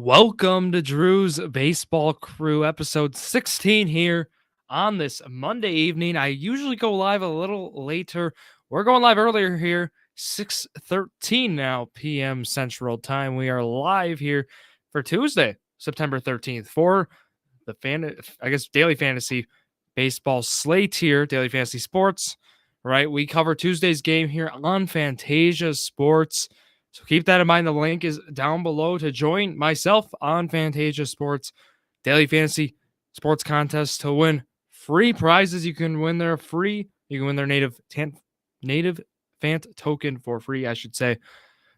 Welcome to Drew's Baseball Crew, episode 16 here on this Monday evening. I usually go live a little later. We're going live earlier here, 6:13 now p.m. Central Time. We are live here for Tuesday, September 13th for the daily fantasy baseball slate here, Daily Fantasy Sports, right? We cover Tuesday's game here on Phantasia Sports. So keep that in mind. The link is down below to join myself on Phantasia Sports Daily Fantasy Sports Contest to win free prizes. You can win their free. You can win their native Phant token for free, I should say.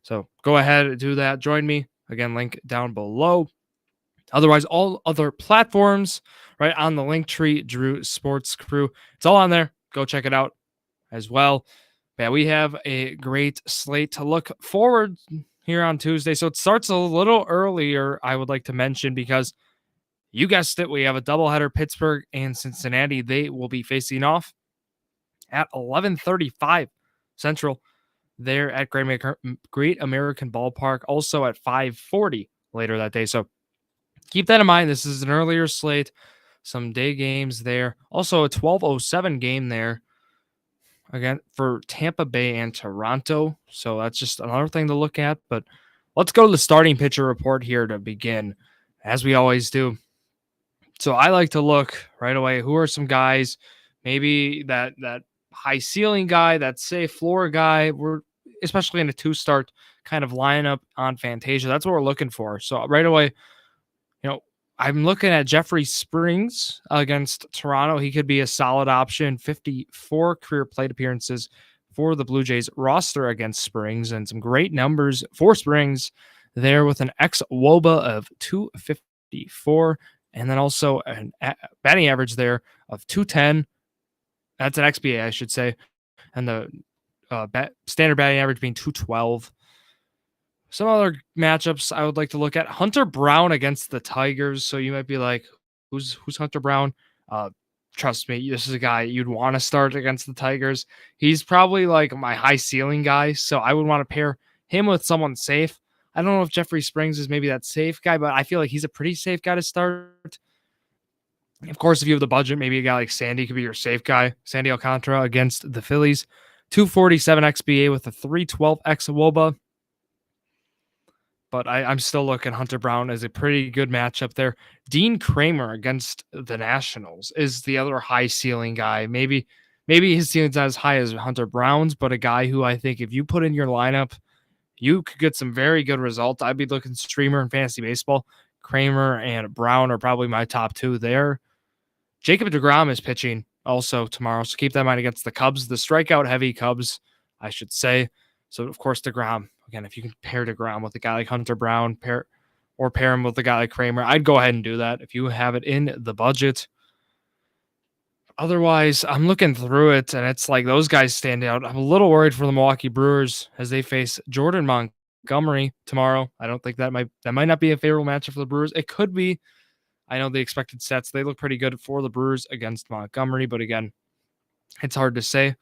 So go ahead and do that. Join me. Again, link down below. Otherwise, all other platforms, right on the link tree, Drew Sports Crew. It's all on there. Go check it out as well. Yeah, we have a great slate to look forward here on Tuesday. So it starts a little earlier, I would like to mention, because you guessed it, we have a doubleheader. Pittsburgh and Cincinnati. They will be facing off at 11:35 Central there at Great American Ballpark. Also at 5:40 later that day. So keep that in mind. This is an earlier slate. Some day games there. Also a 12:07 game there. Again, for Tampa Bay and Toronto. So that's just another thing to look at. But let's go to the starting pitcher report here to begin, as we always do. So I like to look right away. Who are some guys? Maybe that high ceiling guy, that safe floor guy. We're especially in a 2-start kind of lineup on Phantasia. That's what we're looking for. So right away, I'm looking at Jeffrey Springs against Toronto. He could be a solid option. 54 career plate appearances for the Blue Jays roster against Springs, and some great numbers for Springs there with an xWOBA of 254, and then also a batting average there of 210. That's an XBA, I should say, and the standard batting average being 212. Some other matchups I would like to look at. Hunter Brown against the Tigers. So you might be like, who's Hunter Brown? Trust me, this is a guy you'd want to start against the Tigers. He's probably like my high ceiling guy. So I would want to pair him with someone safe. I don't know if Jeffrey Springs is maybe that safe guy, but I feel like he's a pretty safe guy to start. Of course, if you have the budget, maybe a guy like Sandy could be your safe guy. Sandy Alcantara against the Phillies. 247 XBA with a 312 xWOBA. But I'm still looking Hunter Brown as a pretty good matchup there. Dean Kramer against the Nationals is the other high ceiling guy. Maybe his ceiling's not as high as Hunter Brown's, but a guy who I think if you put in your lineup, you could get some very good results. I'd be looking streamer in fantasy baseball. Kramer and Brown are probably my top two there. Jacob deGrom is pitching also tomorrow, so keep that in mind against the Cubs, the strikeout heavy Cubs, I should say. So of course deGrom. Again, if you can pair deGrom with a guy like Hunter Brown, pair him with a guy like Kramer, I'd go ahead and do that if you have it in the budget. Otherwise, I'm looking through it, and it's like those guys stand out. I'm a little worried for the Milwaukee Brewers as they face Jordan Montgomery tomorrow. I don't think that might not be a favorable matchup for the Brewers. It could be. I know the expected sets, they look pretty good for the Brewers against Montgomery, but again, it's hard to say.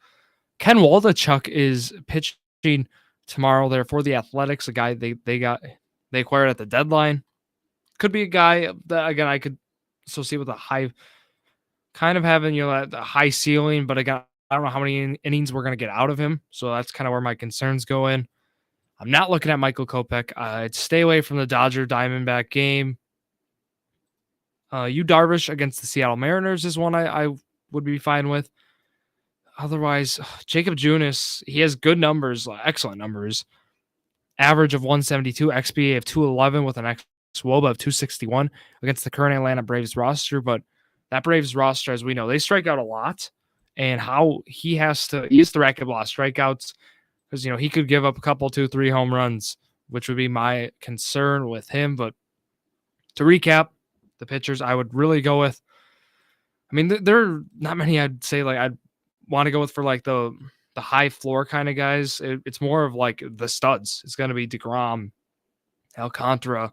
Ken Waldichuk is pitching tomorrow there for the Athletics, a guy they acquired at the deadline. Could be a guy that, again, I could associate with a high, kind of having, the high ceiling, but again, I don't know how many innings we're going to get out of him. So that's kind of where my concerns go in. I'm not looking at Michael Kopech. I'd stay away from the Dodger Diamondback game. Yu Darvish against the Seattle Mariners is one I would be fine with. Otherwise, Jacob Junis, he has good numbers, excellent numbers. Average of 172, XBA of 211 with an xWOBA of 261 against the current Atlanta Braves roster. But that Braves roster, as we know, they strike out a lot. And how he has to rack up a lot of strikeouts because, he could give up a couple, 2, 3 home runs, which would be my concern with him. But to recap, the pitchers I would really go with, I mean, there are not many I'd say I'd want to go with for the high floor kind of guys. It's more of the studs. It's going to be deGrom, Alcantara,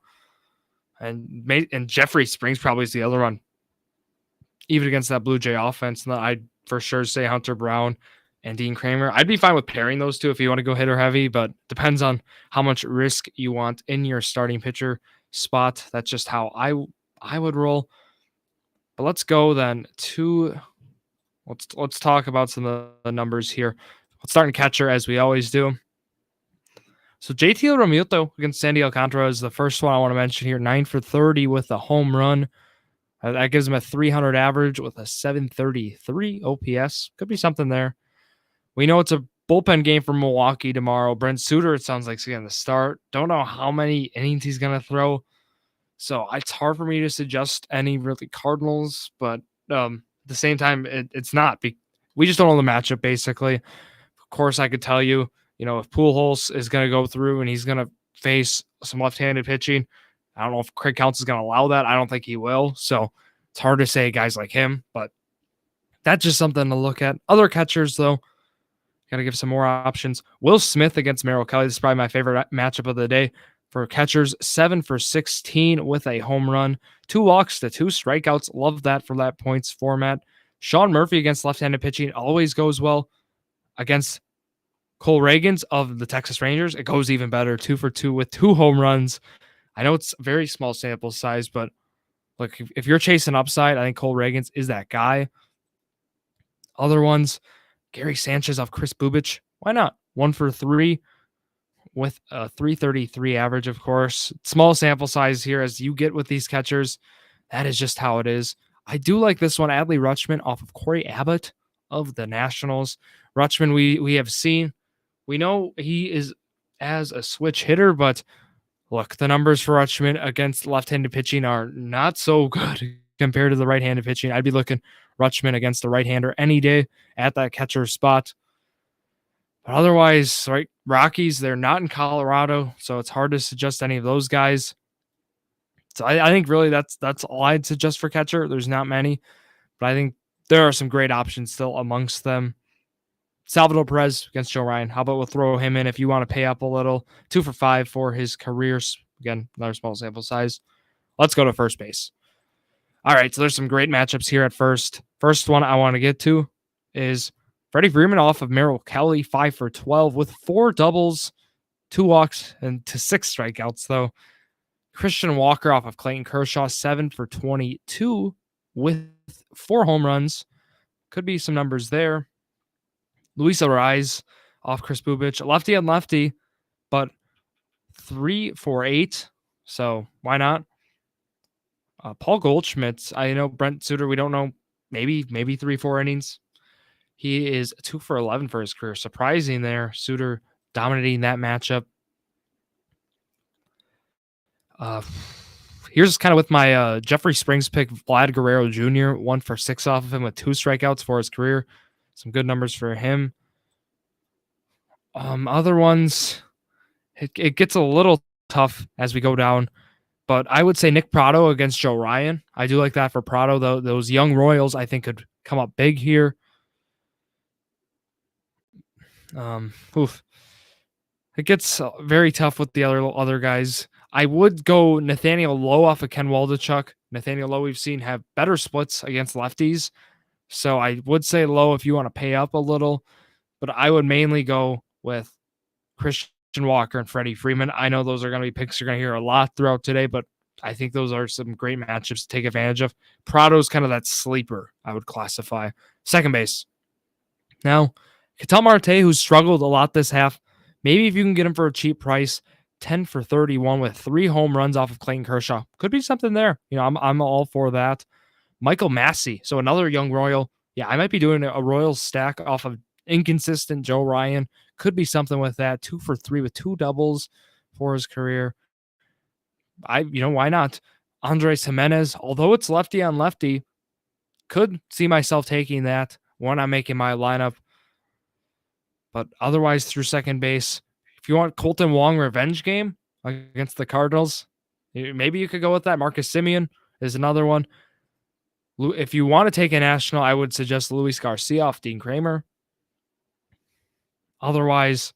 and Jeffrey Springs probably is the other one. Even against that Blue Jay offense, I'd for sure say Hunter Brown and Dean Kramer. I'd be fine with pairing those two if you want to go hitter heavy, but depends on how much risk you want in your starting pitcher spot. That's just how I would roll. But let's go then to let's talk about some of the numbers here. Let's start in catcher as we always do. So JT Realmuto against Sandy Alcantara is the first one I want to mention here. 9 for 30 with a home run. That gives him a 300 average with a 733 OPS. Could be something there. We know it's a bullpen game for Milwaukee tomorrow. Brent Suter, it sounds like he's going to start. Don't know how many innings he's going to throw. So it's hard for me to suggest any really Cardinals, but at the same time, it's not. We just don't know the matchup, basically. Of course, I could tell you, if Pujols is going to go through and he's going to face some left-handed pitching, I don't know if Craig Counts is going to allow that. I don't think he will. So it's hard to say guys like him, but that's just something to look at. Other catchers, though, got to give some more options. Will Smith against Merrill Kelly. This is probably my favorite matchup of the day. For catchers, 7 for 16 with a home run, 2 walks to 2 strikeouts. Love that for that points format. Sean Murphy against left-handed pitching always goes well. Against Cole Reagans of the Texas Rangers, it goes even better. 2 for 2 with 2 home runs. I know it's a very small sample size, but look, if you're chasing upside, I think Cole Reagans is that guy. Other ones, Gary Sanchez off Chris Bubich. Why not? 1 for 3 with a 333 average, of course. Small sample size here as you get with these catchers. That is just how it is. I do like this one, Adley Rutschman off of Corey Abbott of the Nationals. Rutschman, we have seen. We know he is as a switch hitter, but look, the numbers for Rutschman against left-handed pitching are not so good compared to the right-handed pitching. I'd be looking Rutschman against the right-hander any day at that catcher spot. But otherwise, right, Rockies, they're not in Colorado, so it's hard to suggest any of those guys. So I think really that's all I'd suggest for catcher. There's not many, but I think there are some great options still amongst them. Salvador Perez against Joe Ryan. How about we'll throw him in if you want to pay up a little. 2 for 5 for his career. Again, another small sample size. Let's go to first base. All right, so there's some great matchups here at first. First one I want to get to is Freddie Freeman off of Merrill Kelly, 5 for 12 with 4 doubles, 2 walks, and 6 strikeouts, though. Christian Walker off of Clayton Kershaw, 7 for 22 with 4 home runs. Could be some numbers there. Luis Arraez off Chris Bubich, lefty and lefty, but 3 for 8. So why not? Paul Goldschmidt, I know Brent Suter, we don't know, maybe 3-4 innings. He is 2 for 11 for his career. Surprising there. Suter dominating that matchup. Here's kind of with my Jeffrey Springs pick, Vlad Guerrero Jr., 1 for 6 off of him with 2 strikeouts for his career. Some good numbers for him. Other ones, it gets a little tough as we go down, but I would say Nick Prado against Joe Ryan. I do like that for Prado, though. Those young Royals, I think, could come up big here. It gets very tough with the other guys. I would go Nathaniel Lowe off of Ken Waldichuk. Nathaniel Lowe, we've seen have better splits against lefties. So I would say Lowe if you want to pay up a little, but I would mainly go with Christian Walker and Freddie Freeman. I know those are going to be picks you're going to hear a lot throughout today, but I think those are some great matchups to take advantage of. Prado's kind of that sleeper, I would classify. Second base. Now, Ketel Marte, who's struggled a lot this half, maybe if you can get him for a cheap price, 10 for 31 with 3 home runs off of Clayton Kershaw. Could be something there. I'm all for that. Michael Massey, so another young Royal. Yeah, I might be doing a Royal stack off of inconsistent Joe Ryan. Could be something with that. 2 for 3 with 2 doubles for his career. Why not? Andres Jimenez, although it's lefty on lefty, could see myself taking that when I'm making my lineup. But otherwise, through second base, if you want Colton Wong revenge game against the Cardinals, maybe you could go with that. Marcus Semien is another one. If you want to take a national, I would suggest Luis Garcia off Dean Kramer. Otherwise,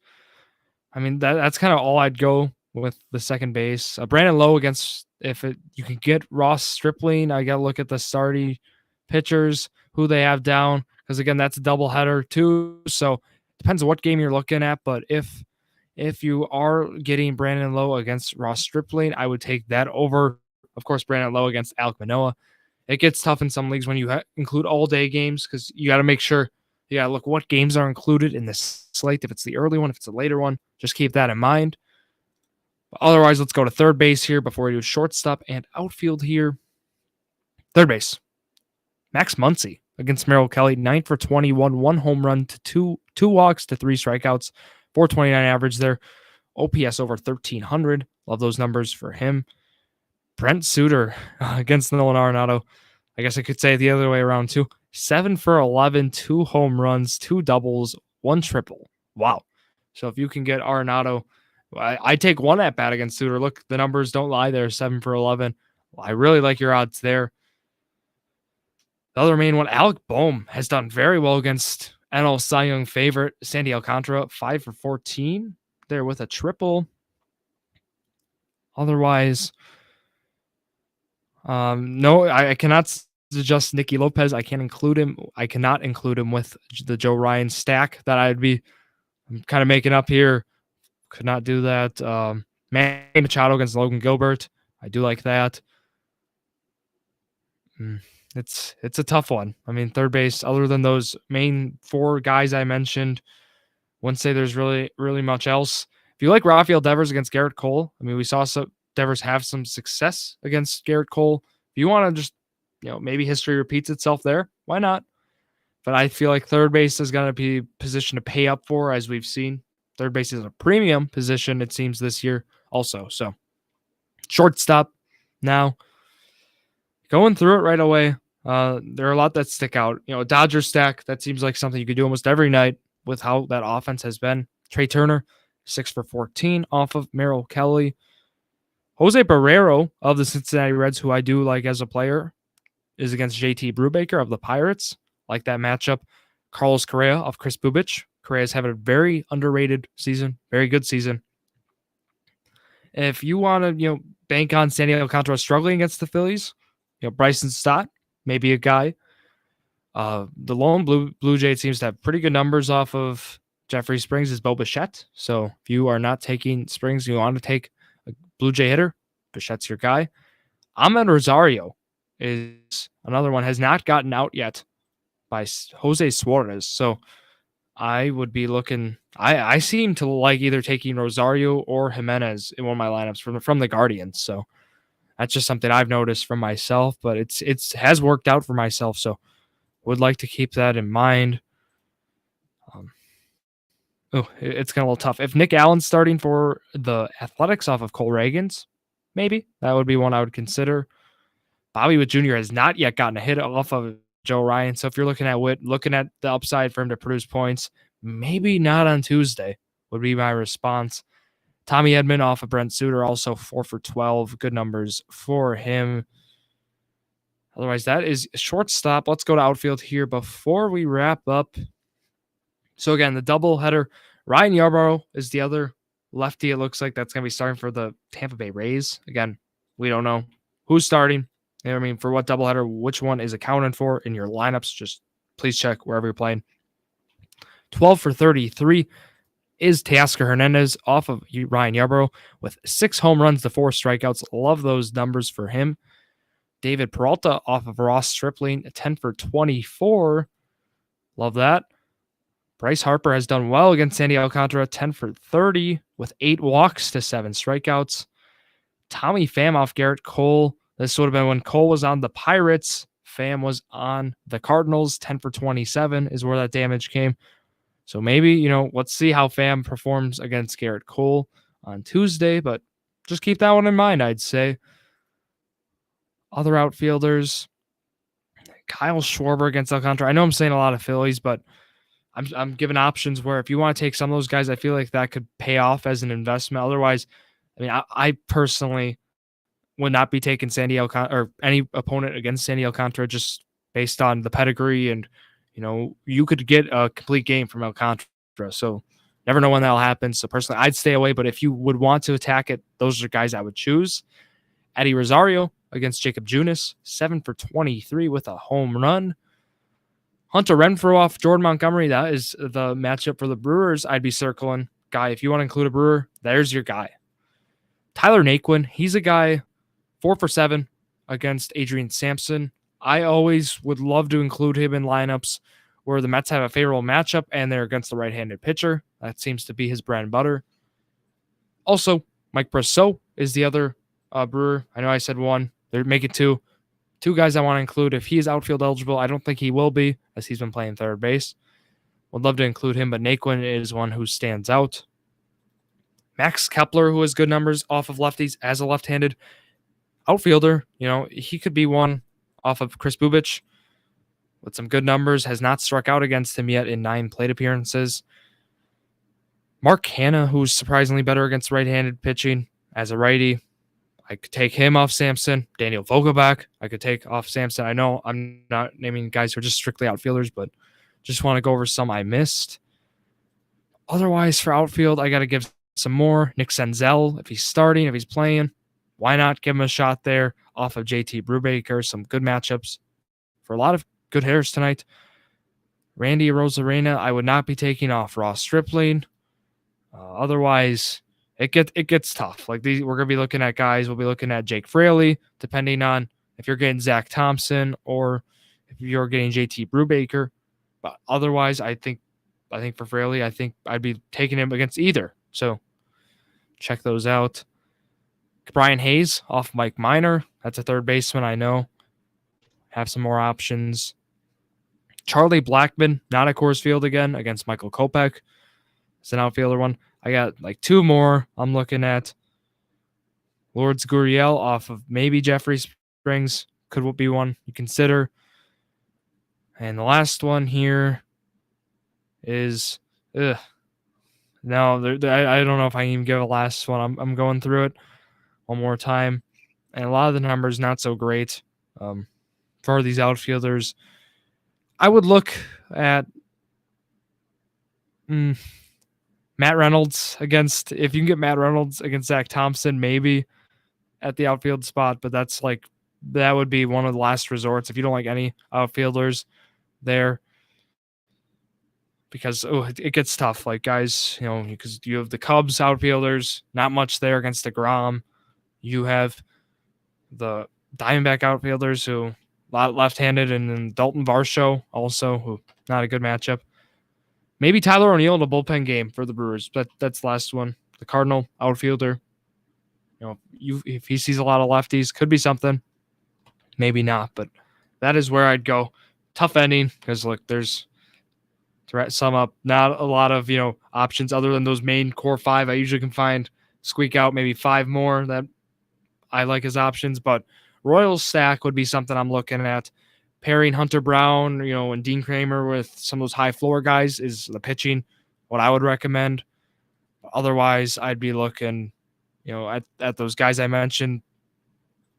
that's kind of all I'd go with the second base. Brandon Lowe against, you can get Ross Stripling. I got to look at the starting pitchers, who they have down, because again, that's a doubleheader too. So depends on what game you're looking at. But if If you are getting Brandon Lowe against Ross Stripling, I would take that over, of course, Brandon Lowe against Alek Manoah. It gets tough in some leagues when you include all-day games because you got to make sure you got to look what games are included in this slate. If it's the early one, if it's a later one, just keep that in mind. But otherwise, let's go to third base here before we do shortstop and outfield here. Third base, Max Muncy against Merrill Kelly, 9 for 21, 1 home run to two walks to 3 strikeouts, 429 average there. OPS over 1,300. Love those numbers for him. Brent Suter against Nolan Arenado. I guess I could say it the other way around too. 7 for 11, 2 home runs, 2 doubles, 1 triple. Wow. So if you can get Arenado, I take 1 at bat against Suter. Look, the numbers don't lie there. 7 for 11. Well, I really like your odds there. The other main one, Alec Boehm, has done very well against NL Cy Young favorite Sandy Alcantara, 5 for 14 there with a triple. Otherwise, no, I cannot suggest Nicky Lopez. I can't include him. I cannot include him with the Joe Ryan stack that I'm kind of making up here. Could not do that. Manny Machado against Logan Gilbert. I do like that. It's a tough one. I mean, third base, other than those main 4 guys I mentioned, wouldn't say there's really much else. If you like Rafael Devers against Garrett Cole, I mean, we saw Devers have some success against Garrett Cole. If you want to just, maybe history repeats itself there, why not? But I feel like third base is going to be a position to pay up for, as we've seen. Third base is a premium position, it seems, this year also. So shortstop now. Going through it right away, there are a lot that stick out. Dodger stack, that seems like something you could do almost every night with how that offense has been. Trey Turner, 6 for 14 off of Merrill Kelly. Jose Barrero of the Cincinnati Reds, who I do like as a player, is against JT Brubaker of the Pirates. Like that matchup. Carlos Correa of Chris Bubich. Correa's having a very underrated season, very good season. If you want to, bank on Sandy Alcantara struggling against the Phillies, Bryson Stott, maybe a guy. The lone Blue Jay seems to have pretty good numbers off of Jeffrey Springs is Bo Bichette. So if you are not taking Springs, you want to take a Blue Jay hitter, Bichette's your guy. Ahmed Rosario is another one, has not gotten out yet by Jose Suarez. So I would be looking, I seem to like either taking Rosario or Jimenez in one of my lineups from the Guardians. So that's just something I've noticed from myself, but it has worked out for myself. So would like to keep that in mind. It's kind of a little tough. If Nick Allen's starting for the Athletics off of Cole Reagans, maybe that would be one I would consider. Bobby Witt Jr. has not yet gotten a hit off of Joe Ryan. So if you're looking at Witt, looking at the upside for him to produce points, maybe not on Tuesday would be my response. Tommy Edman off of Brent Suter, also 4 for 12. Good numbers for him. Otherwise, that is shortstop. Let's go to outfield here before we wrap up. So again, the doubleheader, Ryan Yarbrough is the other lefty. It looks like that's going to be starting for the Tampa Bay Rays. Again, we don't know who's starting. For what doubleheader, which one is accounted for in your lineups. Just please check wherever you're playing. 12 for 33 is Teoscar Hernandez off of Ryan Yarbrough with 6 home runs to 4 strikeouts. Love those numbers for him. David Peralta off of Ross Stripling, 10 for 24. Love that. Bryce Harper has done well against Sandy Alcantara, 10 for 30 with 8 walks to 7 strikeouts. Tommy Pham off Garrett Cole. This would have been when Cole was on the Pirates. Pham was on the Cardinals. 10 for 27 is where that damage came. So maybe, let's see how Pham performs against Garrett Cole on Tuesday, but just keep that one in mind, I'd say. Other outfielders, Kyle Schwarber against Alcantara. I know I'm saying a lot of Phillies, but I'm giving options where if you want to take some of those guys, I feel like that could pay off as an investment. Otherwise, I personally would not be taking Sandy Alcantara or any opponent against Sandy Alcantara just based on the pedigree and, you could get a complete game from Alcantara. So never know when that'll happen. So personally, I'd stay away. But if you would want to attack it, those are guys I would choose. Eddie Rosario against Jacob Junis, 7 for 23 with a home run. Hunter Renfroe off Jordan Montgomery. That is the matchup for the Brewers I'd be circling. guy. If you want to include a Brewer, there's your guy. Tyler Naquin, he's a guy 4 for 7 against Adrian Sampson. I always would love to include him in lineups where the Mets have a favorable matchup and they're against the right-handed pitcher. That seems to be his bread and butter. Also, Mike Brosseau is the other Brewer. I know I said one. They're making two. Two guys I want to include. If he is outfield eligible, I don't think he will be, as he's been playing third base. Would love to include him, but Naquin is one who stands out. Max Kepler, who has good numbers off of lefties as a left-handed outfielder. He could be one off of Chris Bubich with some good numbers. Has not struck out against him yet in 9 plate appearances. Mark Hanna, who's surprisingly better against right-handed pitching as a righty. I could take him off Sampson. Daniel Vogelbach, I could take off Sampson. I know I'm not naming guys who are just strictly outfielders, but just want to go over some I missed. Otherwise, for outfield, I got to give some more. Nick Senzel, if he's starting, if he's playing, why not give him a shot there off of JT Brubaker? Some good matchups for a lot of good hitters tonight. Randy Rosarena, I would not be taking off Ross Stripling. Otherwise, it gets tough. Like we're gonna be looking at guys. We'll be looking at Jake Fraley, depending on if you're getting Zach Thompson or if you're getting JT Brubaker. But otherwise, I think for Fraley, I think I'd be taking him against either. So check those out. Brian Hayes off Mike Minor. That's a third baseman, I know. Have some more options. Charlie Blackmon, not at Coors Field again, against Michael Kopech. It's an outfielder one. I got like 2 more I'm looking at. Lourdes Gurriel off of maybe Jeffrey Springs. Could be one you consider. And the last one here is... No, I don't know if I can even give a last one. I'm going through it one more time. And a lot of the numbers not so great for these outfielders. I would look at Matt Reynolds if you can get Matt Reynolds against Zach Thompson, maybe at the outfield spot, but that would be one of the last resorts if you don't like any outfielders there. Because it gets tough. Like guys, because you have the Cubs outfielders, not much there against DeGrom. You have the Diamondback outfielders who a lot left-handed, and then Dalton Varsho also, who not a good matchup. Maybe Tyler O'Neill in a bullpen game for the Brewers. That's the last one. The Cardinal outfielder. If he sees a lot of lefties, could be something. Maybe not, but that is where I'd go. Tough ending because look, there's, to sum up, not a lot of options other than those main core 5. I usually can squeak out maybe 5 more that I like as options, but Royals stack would be something I'm looking at. Pairing Hunter Brown, and Dean Kramer with some of those high floor guys is the pitching, what I would recommend. Otherwise, I'd be looking, at those guys I mentioned.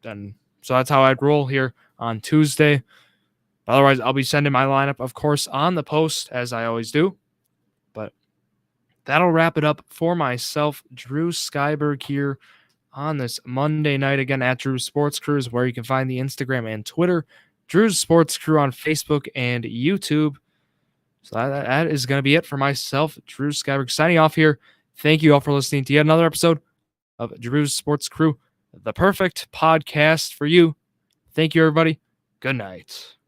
And so that's how I'd roll here on Tuesday. Otherwise, I'll be sending my lineup, of course, on the post, as I always do. But that'll wrap it up for myself, Drew Skyberg, here on this Monday night. Again, at Drew's Sports Crew is where you can find the Instagram and Twitter. Drew's Sports Crew on Facebook and YouTube. So that is going to be it for myself, Drew Skyberg, signing off here. Thank you all for listening to yet another episode of Drew's Sports Crew, the perfect podcast for you. Thank you, everybody. Good night.